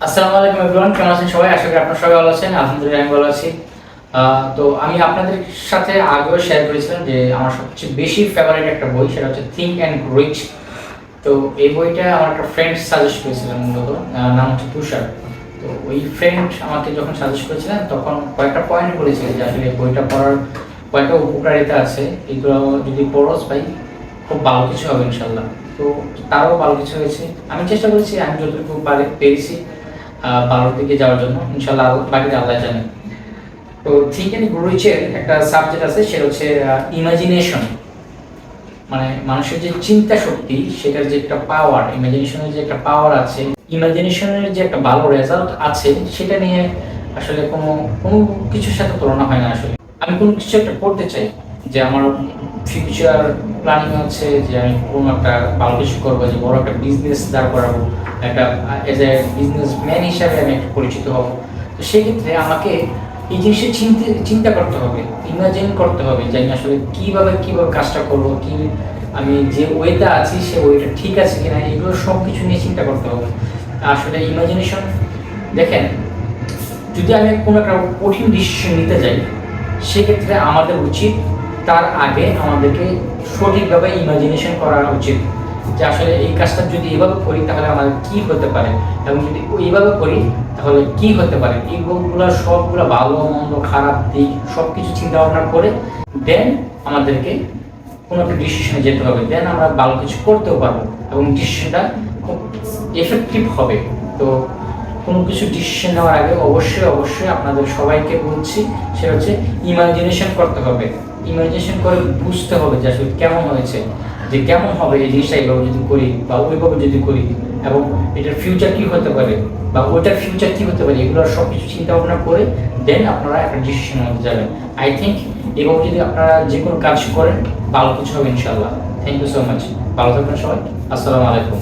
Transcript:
আসসালামু আলাইকুম এভরিওয়ান, কেমন আছেন সবাই? আশা করি আপনারা সবাই ভালো আছেন। আলহামদুলিল্লাহ আমি ভালো আছি। তো আমি আপনাদের সাথে আগেও শেয়ার করেছিলাম যে আমার সবচেয়ে বেশি ফেভারিট একটা বই, সেটা হচ্ছে থিঙ্ক অ্যান্ড গ্রো রিচ। তো এই বইটা আমার একটা ফ্রেন্ড সাজেস্ট করেছিলেন, মূলত নাম হচ্ছে তুষার। তো ওই ফ্রেন্ড আমাকে যখন সাজেস্ট করেছিলেন তখন কয়েকটা পয়েন্ট বলেছিলেন যে আসলে বইটা পড়ার কয়েকটা উপকারিতা আছে, এগুলো যদি পড়স ভাই খুব ভালো কিছু হবে ইনশাল্লাহ। তো তারও ভালো কিছু হয়েছে। আমি চেষ্টা করেছি, আমি যতটুকু পেরেছি ভালোর দিকে যাওয়ার জন্য। ইনশাল্লাহ বাকিটা আল্লাহ জানে। তো থিঙ্ক অ্যান্ড গ্রো রিচের একটা সাবজেক্ট আছে, সেটা হচ্ছে ইমাজিনেশন। মানে মানুষের যে চিন্তা শক্তি, সেটার যে একটা পাওয়ার, ইমাজিনেশনের যে একটা পাওয়ার আছে, ইমাজিনেশনের যে একটা ভালো রেজাল্ট আছে, সেটা নিয়ে আসলে কোনো কোনো কিছুর সাথে তুলনা হয় না। আসলে আমি কোনো কিছু একটা করতে চাই, যে আমার ফিউচার প্ল্যানিং হচ্ছে যে আমি কোনো একটা ভালো কিছু করবো, যে বড় একটা বিজনেস দাঁড় করাবো, একটা এজ এ বিজনেসম্যান হিসাবে আমি একটু পরিচিত হব। তো সেক্ষেত্রে আমাকে এই জিনিসটা চিন্তা করতে হবে, ইমাজিন করতে হবে যে আমি আসলে কীভাবে কাজটা করবো, কি আমি যে ওয়েতে আছি সে ওয়েটা ঠিক আছে কিনা, এগুলো সব কিছু নিয়ে চিন্তা করতে হবে। আসলে ইমাজিনেশন, দেখেন, যদি আমি কোনো একটা কঠিন ডিসিশন নিতে যাই, সেক্ষেত্রে আমাদের উচিত তার আগে আমাদেরকে সঠিকভাবে ইমাজিনেশন করা উচিত যে আসলে এই কাজটা যদি এভাবে করি তাহলে আমাদের কি হতে পারে, এবং যদি এইভাবে করি তাহলে কি হতে পারে। এইগুলো সবগুলো ভালো মন্দ খারাপ দিক সব কিছু চিন্তা ভাবনা করে দেন আমাদেরকে কোনো একটা ডিসিশনে যেতে হবে। দেন আমরা ভালো কিছু করতেও পারবো এবং ডিসিশনটা খুব এফেক্টিভ হবে। তো কোনো কিছু ডিসিশন নেওয়ার আগে অবশ্যই আপনাদের সবাইকে বলছি, সেটা হচ্ছে ইমাজিনেশন করতে হবে। ইমাজিনেশন করে বুঝতে হবে যে আসলে কেমন হয়েছে, যে কেমন হবে এই জিনিসটা এইভাবে যদি করি বা ওইভাবে যদি করি, এবং এটার ফিউচার কি হতে পারে বা ওইটার ফিউচার কি হতে পারে, এগুলো সব কিছু চিন্তা ভাবনা করে দেন আপনারা একটা ডিসিশনের মধ্যে যাবেন। আই থিঙ্ক এভাবে যদি আপনারা যে কোনো কাজ করেন ভালো কিছু হবে ইনশাল্লাহ। Thank you so much. ভালো থাকবেন সবাই। আসসালামু আলাইকুম।